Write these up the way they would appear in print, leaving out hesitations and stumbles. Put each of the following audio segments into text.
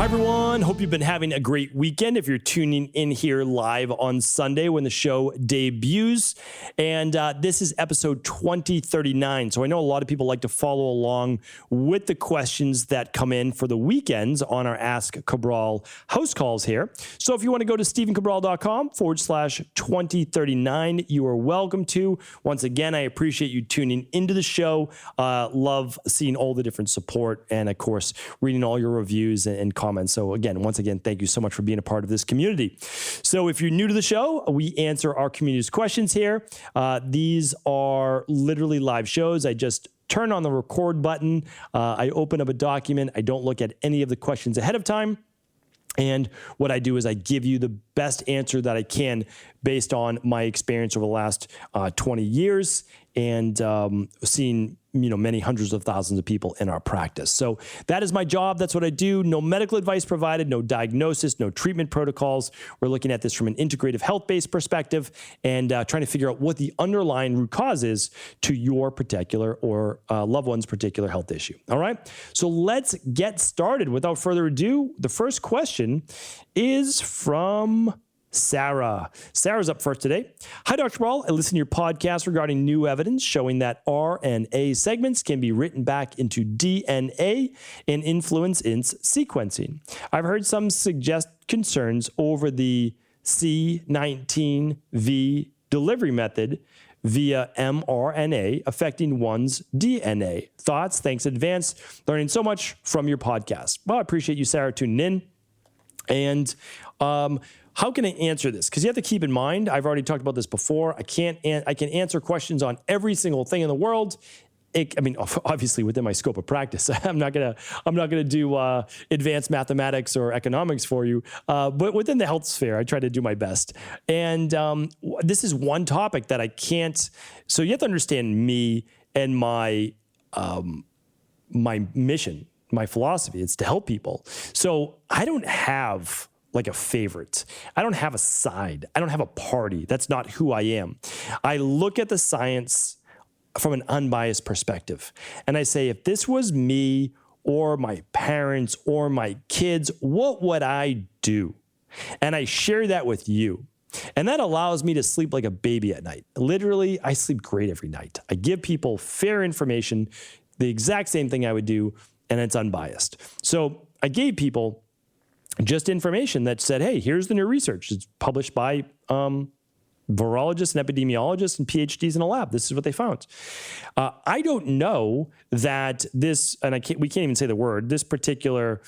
everyone. Hope you've been having a great weekend if you're tuning in here live on Sunday when the show debuts. And this is episode 2039. So I know a lot of people like to follow along with the questions that come in for the weekends on our Ask Cabral house calls here. So if you want to go to stephencabral.com/2039, you are welcome to. Once again, I appreciate you tuning into the show. Love seeing all the different support and, of course, reading all your reviews and comments. So again, once again, thank you so much for being a part of this community. So if you're new to the show, we answer our community's questions here. These are literally live shows. I just turn on the record button. I open up a document. I don't look at any of the questions ahead of time. And what I do is I give you the best answer that I can based on my experience over the last 20 years and seeing many hundreds of thousands of people in our practice. So that is my job. That's what I do. No medical advice provided, no diagnosis, no treatment protocols. We're looking at this from an integrative health-based perspective and trying to figure out what the underlying root cause is to your particular or loved one's particular health issue. All right. So let's get started. Without further ado, the first question is from Sarah. Sarah's up first today. Hi, Dr. Cabral. I listened to your podcast regarding new evidence showing that RNA segments can be written back into DNA and influence its sequencing. I've heard some suggest concerns over the C19V delivery method via mRNA affecting one's DNA. Thoughts? Thanks in advance. Learning so much from your podcast. Well, I appreciate you, Sarah, tuning in. And how can I answer this? Because you have to keep in mind, I've already talked about this before. I can answer questions on every single thing in the world. Obviously within my scope of practice. I'm not gonna do advanced mathematics or economics for you. But within the health sphere, I try to do my best. And this is one topic that I can't. So you have to understand me and my mission, my philosophy. It's to help people. So I don't have like a favorite. I don't have a side. I don't have a party. That's not who I am. I look at the science from an unbiased perspective. And I say, if this was me or my parents or my kids, what would I do? And I share that with you. And that allows me to sleep like a baby at night. Literally, I sleep great every night. I give people fair information, the exact same thing I would do, and it's unbiased. So I gave people just information that said, hey, here's the new research. It's published by virologists and epidemiologists and PhDs in a lab. This is what they found. I don't know that this, and we can't even say the word, this particular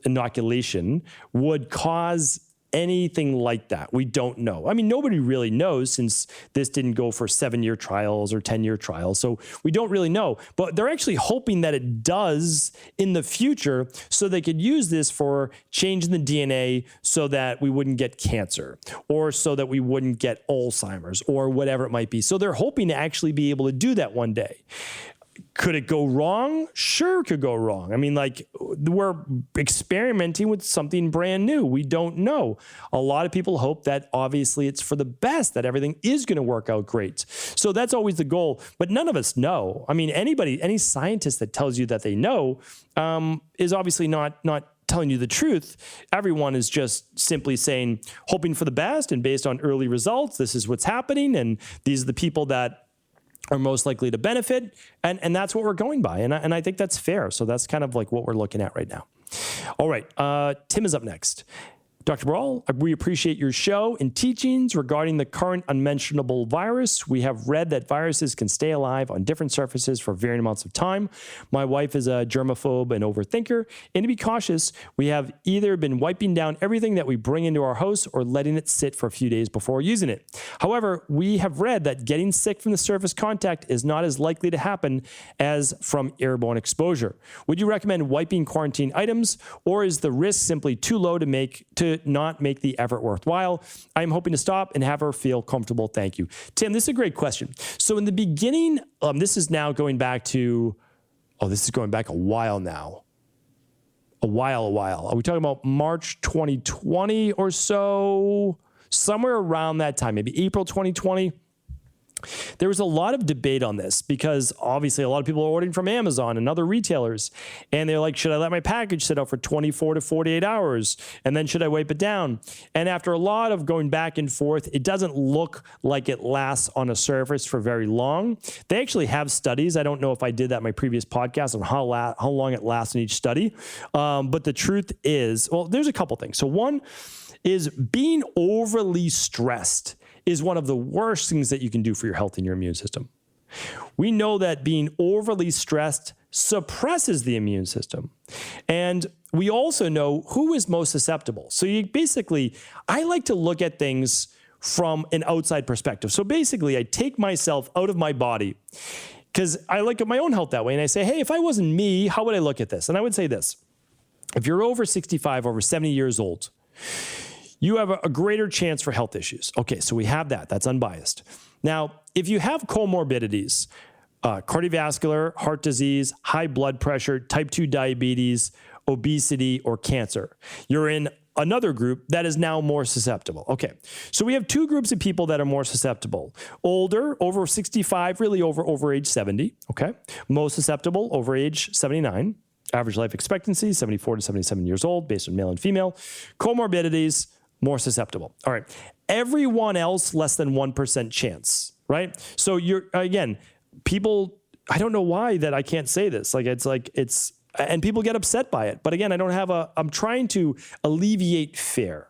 inoculation would cause anything like that. We don't know. I mean, nobody really knows since this didn't go for 7-year trials or 10-year trials. So we don't really know, but they're actually hoping that it does in the future so they could use this for changing the DNA so that we wouldn't get cancer or so that we wouldn't get Alzheimer's or whatever it might be. So they're hoping to actually be able to do that one day. Could it go wrong? Sure, it could go wrong. I mean, we're experimenting with something brand new. We don't know. A lot of people hope that obviously it's for the best, that everything is going to work out great. So that's always the goal, but none of us know. I mean, any scientist that tells you that they know is obviously not telling you the truth. Everyone is just simply saying, hoping for the best, and based on early results, this is what's happening, and these are the people that are most likely to benefit, and that's what we're going by, and I think that's fair. So that's kind of like what we're looking at right now. All right, Tim is up next. Dr. Cabral, we appreciate your show and teachings regarding the current unmentionable virus. We have read that viruses can stay alive on different surfaces for varying amounts of time. My wife is a germaphobe and overthinker, and to be cautious, we have either been wiping down everything that we bring into our house or letting it sit for a few days before using it. However, we have read that getting sick from the surface contact is not as likely to happen as from airborne exposure. Would you recommend wiping quarantine items, or is the risk simply too low to not make the effort worthwhile? I'm hoping to stop and have her feel comfortable. Thank you. Tim, this is a great question. So in the beginning, this is now going back to, this is going back a while now. A while. Are we talking about March 2020 or so? Somewhere around that time, maybe April 2020. There was a lot of debate on this because obviously a lot of people are ordering from Amazon and other retailers. And they're like, should I let my package sit out for 24 to 48 hours? And then should I wipe it down? And after a lot of going back and forth, it doesn't look like it lasts on a surface for very long. They actually have studies. I don't know if I did that in my previous podcast on how long it lasts in each study. But the truth is, well, there's a couple things. So one is being overly stressed is one of the worst things that you can do for your health and your immune system. We know that being overly stressed suppresses the immune system. And we also know who is most susceptible. So I like to look at things from an outside perspective. So basically, I take myself out of my body because I look at my own health that way. And I say, hey, if I wasn't me, how would I look at this? And I would say this: if you're over 65, over 70 years old, you have a greater chance for health issues. Okay, so we have that. That's unbiased. Now, if you have comorbidities, cardiovascular, heart disease, high blood pressure, type 2 diabetes, obesity, or cancer, you're in another group that is now more susceptible. Okay, so we have two groups of people that are more susceptible. Older, over 65, really over age 70, okay? Most susceptible, over age 79. Average life expectancy, 74 to 77 years old, based on male and female. Comorbidities, more susceptible. All right. Everyone else, less than 1% chance, right? So people, I don't know why that I can't say this. And people get upset by it. But again, I'm trying to alleviate fear.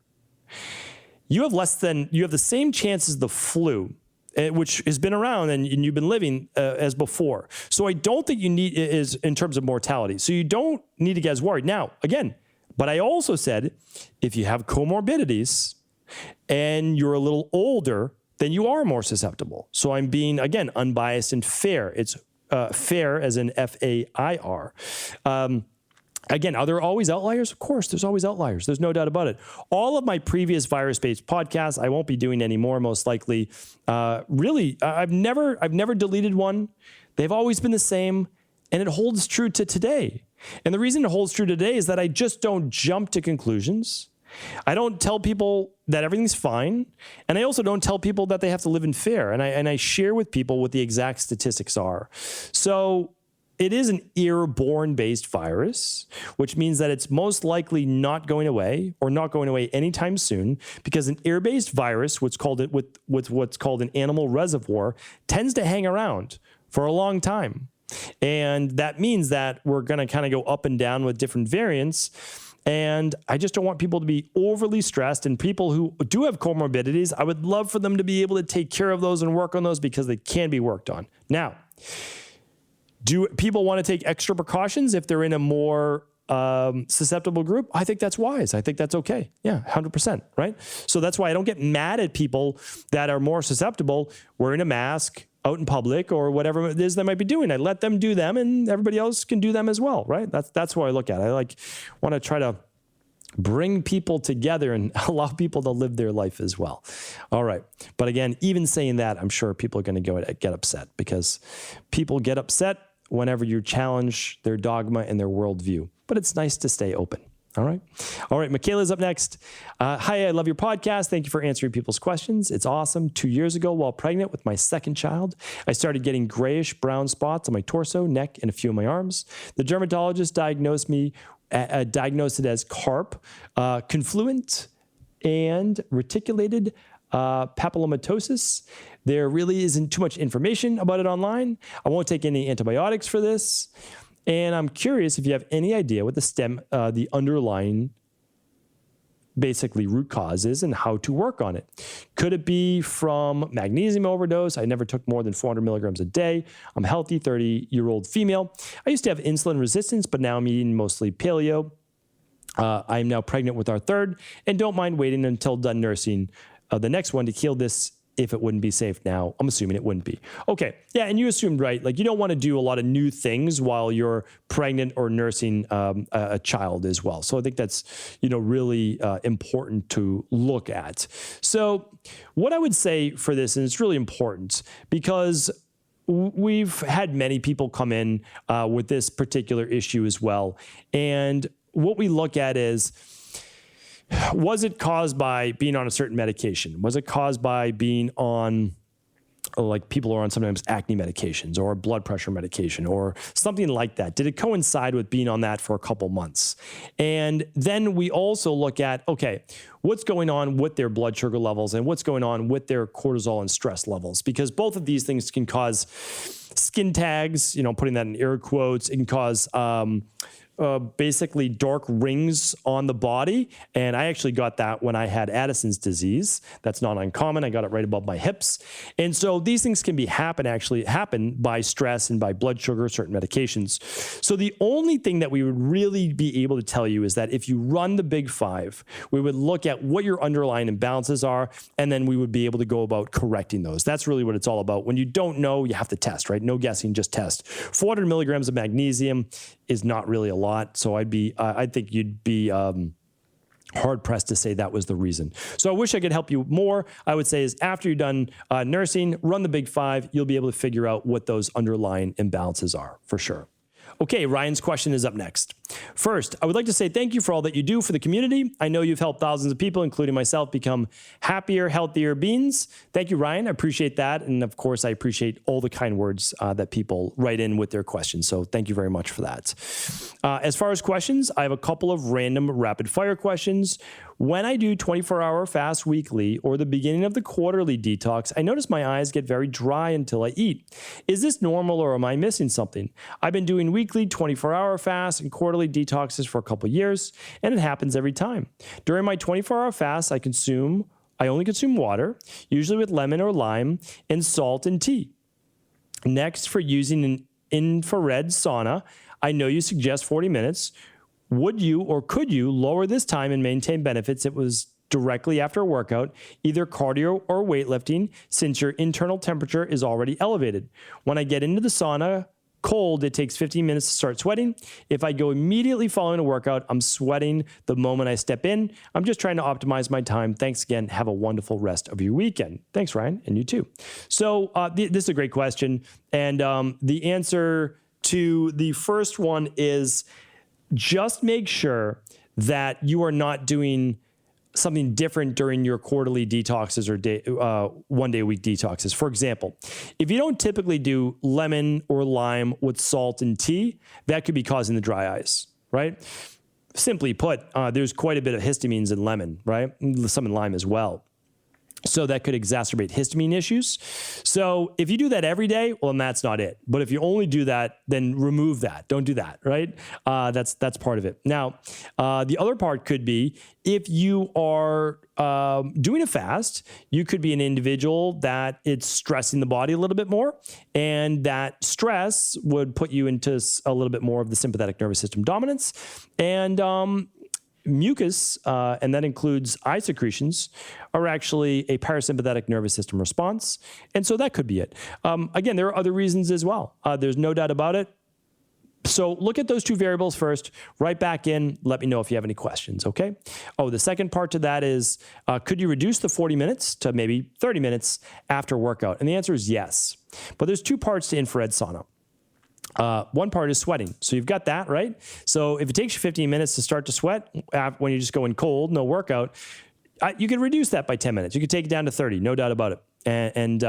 You have the same chance as the flu, which has been around and you've been living as before. So I don't think you need is in terms of mortality. So you don't need to get as worried. Now, again, but I also said, if you have comorbidities and you're a little older, then you are more susceptible. So I'm being, again, unbiased and fair. It's fair as in FAIR. Again, are there always outliers? Of course, there's always outliers. There's no doubt about it. All of my previous virus-based podcasts, I won't be doing anymore, most likely. Really, I've never deleted one. They've always been the same, and it holds true to today. And the reason it holds true today is that I just don't jump to conclusions. I don't tell people that everything's fine. And I also don't tell people that they have to live in fear. And I share with people what the exact statistics are. So it is an airborne-based virus, which means that it's most likely not going away or not going away anytime soon, because an air-based virus, what's called an animal reservoir, tends to hang around for a long time. And that means that we're going to kind of go up and down with different variants. And I just don't want people to be overly stressed. And people who do have comorbidities, I would love for them to be able to take care of those and work on those because they can be worked on. Now, do people want to take extra precautions if they're in a more susceptible group? I think that's wise. I think that's okay. Yeah, 100%, right? So that's why I don't get mad at people that are more susceptible wearing a mask out in public or whatever it is they might be doing. I let them do them and everybody else can do them as well, right? That's what I look at. I want to try to bring people together and allow people to live their life as well. All right. But again, even saying that, I'm sure people are going to get upset because people get upset whenever you challenge their dogma and their worldview. But it's nice to stay open. All right. All right. Michaela's up next. Hi, I love your podcast. Thank you for answering people's questions. It's awesome. 2 years ago, while pregnant with my second child, I started getting grayish brown spots on my torso, neck, and a few of my arms. The dermatologist diagnosed it as CARP, Confluent, and Reticulated Papillomatosis. There really isn't too much information about it online. I won't take any antibiotics for this. And I'm curious if you have any idea what the underlying basically root cause is and how to work on it. Could it be from magnesium overdose? I never took more than 400 milligrams a day. I'm healthy, 30-year-old female. I used to have insulin resistance, but now I'm eating mostly paleo. I am now pregnant with our third and don't mind waiting until done nursing the next one to heal this if it wouldn't be safe now. I'm assuming it wouldn't be. Okay. Yeah. And you assumed, right? Like you don't want to do a lot of new things while you're pregnant or nursing a child as well. So I think that's, really important to look at. So what I would say for this, and it's really important because we've had many people come in with this particular issue as well. And what we look at is, was it caused by being on a certain medication? Was it caused by being on like people are on sometimes acne medications or blood pressure medication or something like that? Did it coincide with being on that for a couple months? And then we also look at, okay, what's going on with their blood sugar levels and what's going on with their cortisol and stress levels? Because both of these things can cause skin tags, putting that in air quotes. It can cause basically dark rings on the body. And I actually got that when I had Addisons disease. That's not uncommon. I got it right above my hips. And so these things can happen by stress and by blood sugar, certain medications. So the only thing that we would really be able to tell you is that if you run the Big Five, we would look at what your underlying imbalances are, and then we would be able to go about correcting those. That's really what it's all about. When you don't know, you have to test, right? No guessing, just test. 400 milligrams of magnesium is not really a lot. So I think you'd be hard pressed to say that was the reason. So I wish I could help you more. I would say is after you're done nursing, run the Big Five. You'll be able to figure out what those underlying imbalances are for sure. Okay, Ryan's question is up next. First, I would like to say thank you for all that you do for the community. I know you've helped thousands of people, including myself, become happier, healthier beings. Thank you, Ryan. I appreciate that. And of course, I appreciate all the kind words that people write in with their questions. So thank you very much for that. As far as questions, I have a couple of random rapid fire questions. When I do 24-hour fast weekly or the beginning of the quarterly detox, I notice my eyes get very dry until I eat. Is this normal or am I missing something? I've been doing weekly 24-hour fasts and quarterly detoxes for a couple of years, and it happens every time. During my 24-hour fast, I only consume water, usually with lemon or lime, and salt and tea. Next, for using an infrared sauna, I know you suggest 40 minutes. Would you or could you lower this time and maintain benefits? It was directly after a workout, either cardio or weightlifting, since your internal temperature is already elevated. When I get into the sauna cold, it takes 15 minutes to start sweating. If I go immediately following a workout, I'm sweating the moment I step in. I'm just trying to optimize my time. Thanks again. Have a wonderful rest of your weekend. Thanks, Ryan, and you too. So this is a great question. And the answer to the first one is just make sure that you are not doing something different during your quarterly detoxes or one-day-a-week detoxes. For example, if you don't typically do lemon or lime with salt and tea, that could be causing the dry eyes, right? Simply put, there's quite a bit of histamines in lemon, right? Some in lime as well. So that could exacerbate histamine issues. So if you do that every day, well, then that's not it. But if you only do that, then remove that. Don't do that, right? That's part of it. Now, the other part could be if you are doing a fast, you could be an individual that it's stressing the body a little bit more, and that stress would put you into a little bit more of the sympathetic nervous system dominance. And mucus, and that includes eye secretions, are actually a parasympathetic nervous system response. And so that could be it. Again, there are other reasons as well. There's no doubt about it. So look at those two variables first, right back in, let me know if you have any questions, okay? Oh, the second part to that is, could you reduce the 40 minutes to maybe 30 minutes after workout? And the answer is yes. But there's two parts to infrared sauna. One part is sweating. So you've got that, right? So if it takes you 15 minutes to start to sweat when you just go in cold, no workout, you could reduce that by 10 minutes. You could take it down to 30, no doubt about it. And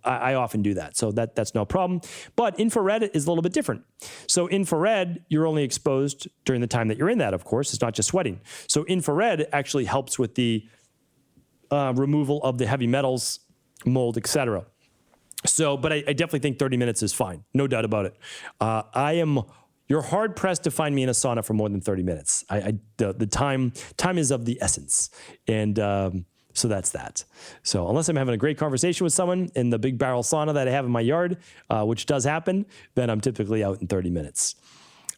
I often do that. So that's no problem. But infrared is a little bit different. So infrared, you're only exposed during the time that you're in that, of course. It's not just sweating. So infrared actually helps with the removal of the heavy metals, mold, etc. So, but I definitely think 30 minutes is fine. No doubt about it. You're hard pressed to find me in a sauna for more than 30 minutes. The time is of the essence. And so that's that. So unless I'm having a great conversation with someone in the big barrel sauna that I have in my yard, which does happen, then I'm typically out in 30 minutes.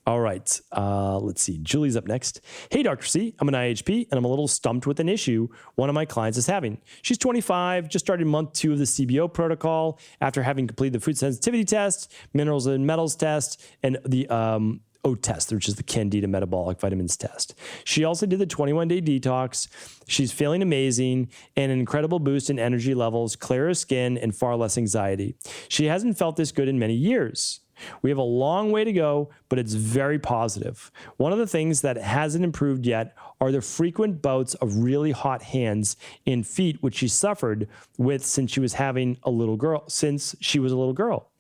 All right, let's see. Julie's up next. Hey, Dr. C, I'm an IHP, and I'm a little stumped with an issue one of my clients is having. She's 25, just started month 2 of the CBO protocol after having completed the food sensitivity test, minerals and metals test, and the OAT test, which is the Candida metabolic vitamins test. She also did the 21-day detox. She's feeling amazing and an incredible boost in energy levels, clearer skin, and far less anxiety. She hasn't felt this good in many years. We have a long way to go, but it's very positive. One of the things that hasn't improved yet are the frequent bouts of really hot hands and feet, which she suffered with since she was a little girl.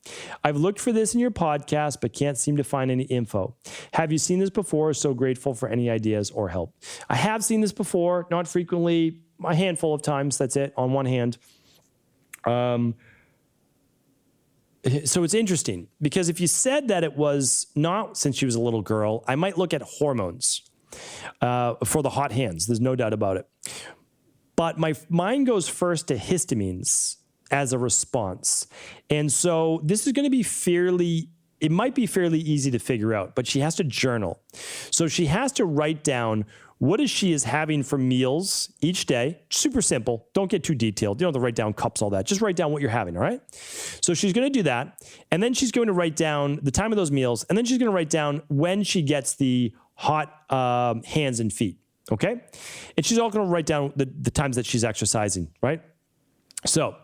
I've looked for this in your podcast, but can't seem to find any info. Have you seen this before? So grateful for any ideas or help. I have seen this before, not frequently, a handful of times. That's it, on one hand. So it's interesting because if you said that it was not since she was a little girl, I might look at hormones for the hot hands. There's no doubt about it. But my mind goes first to histamines as a response. And so this is going to be it might be fairly easy to figure out, but she has to journal. So she has to write down what she is having for meals each day. Super simple. Don't get too detailed. You don't have to write down cups, all that. Just write down what you're having, all right? So she's going to do that. And then she's going to write down the time of those meals. And then she's going to write down when she gets the hot hands and feet, okay? And she's also going to write down the times that she's exercising, right? So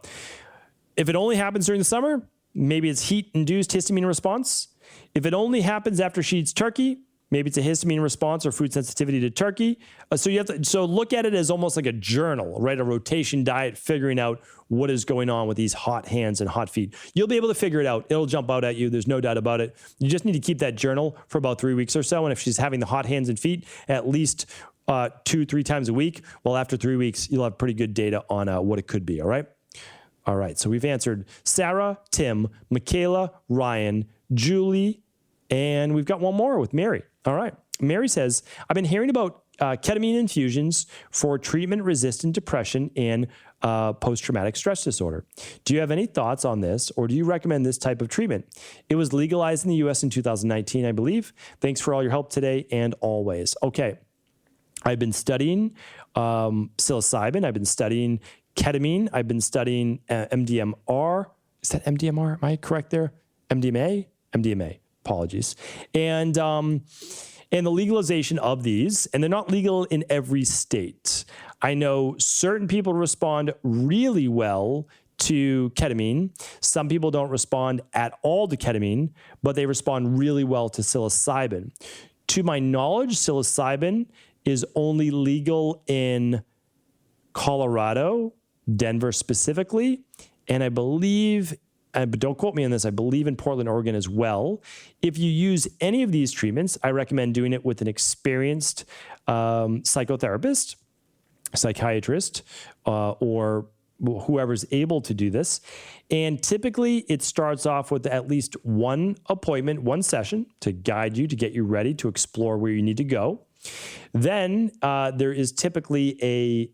if it only happens during the summer, maybe it's heat-induced histamine response. If it only happens after she eats turkey, maybe it's a histamine response or food sensitivity to turkey. So look at it as almost like a journal, right? A rotation diet, figuring out what is going on with these hot hands and hot feet. You'll be able to figure it out. It'll jump out at you. There's no doubt about it. You just need to keep that journal for about 3 weeks or so. And if she's having the hot hands and feet at least 2-3 times a week, well, after 3 weeks, you'll have pretty good data on what it could be, all right? All right, so we've answered Sarah, Tim, Michaela, Ryan, Julie, and we've got one more with Mary. All right. Mary says, I've been hearing about ketamine infusions for treatment-resistant depression and post-traumatic stress disorder. Do you have any thoughts on this, or do you recommend this type of treatment? It was legalized in the U.S. in 2019, I believe. Thanks for all your help today and always. Okay. I've been studying psilocybin. I've been studying ketamine. I've been studying MDMR. Is that MDMR? Am I correct there? MDMA? MDMA. Apologies. And the legalization of these, and they're not legal in every state. I know certain people respond really well to ketamine. Some people don't respond at all to ketamine, but they respond really well to psilocybin. To my knowledge, psilocybin is only legal in Colorado, Denver specifically, and I believe, but don't quote me on this, I believe in Portland, Oregon as well. If you use any of these treatments, I recommend doing it with an experienced psychotherapist, psychiatrist, or whoever's able to do this. And typically it starts off with at least one appointment, one session to guide you, to get you ready to explore where you need to go. Then there is typically a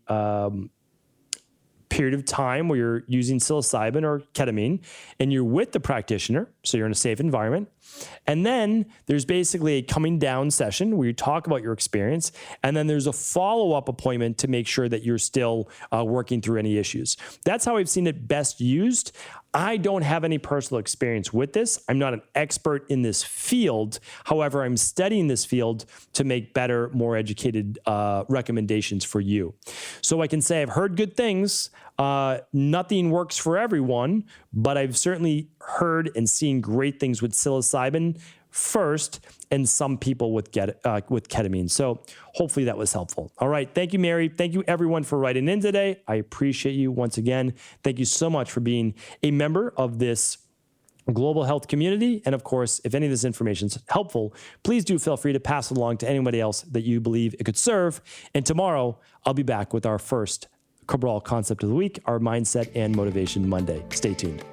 period of time where you're using psilocybin or ketamine and you're with the practitioner, so you're in a safe environment. And then there's basically a coming down session where you talk about your experience. And then there's a follow-up appointment to make sure that you're still working through any issues. That's how I've seen it best used. I don't have any personal experience with this. I'm not an expert in this field. However, I'm studying this field to make better, more educated recommendations for you. So I can say I've heard good things. Nothing works for everyone, but I've certainly heard and seen great things with psilocybin first, and some people with ketamine. So hopefully that was helpful. All right. Thank you, Mary. Thank you, everyone, for writing in today. I appreciate you once again. Thank you so much for being a member of this global health community. And of course, if any of this information is helpful, please do feel free to pass it along to anybody else that you believe it could serve. And tomorrow, I'll be back with our first Cabral concept of the week, our Mindset and Motivation Monday. Stay tuned.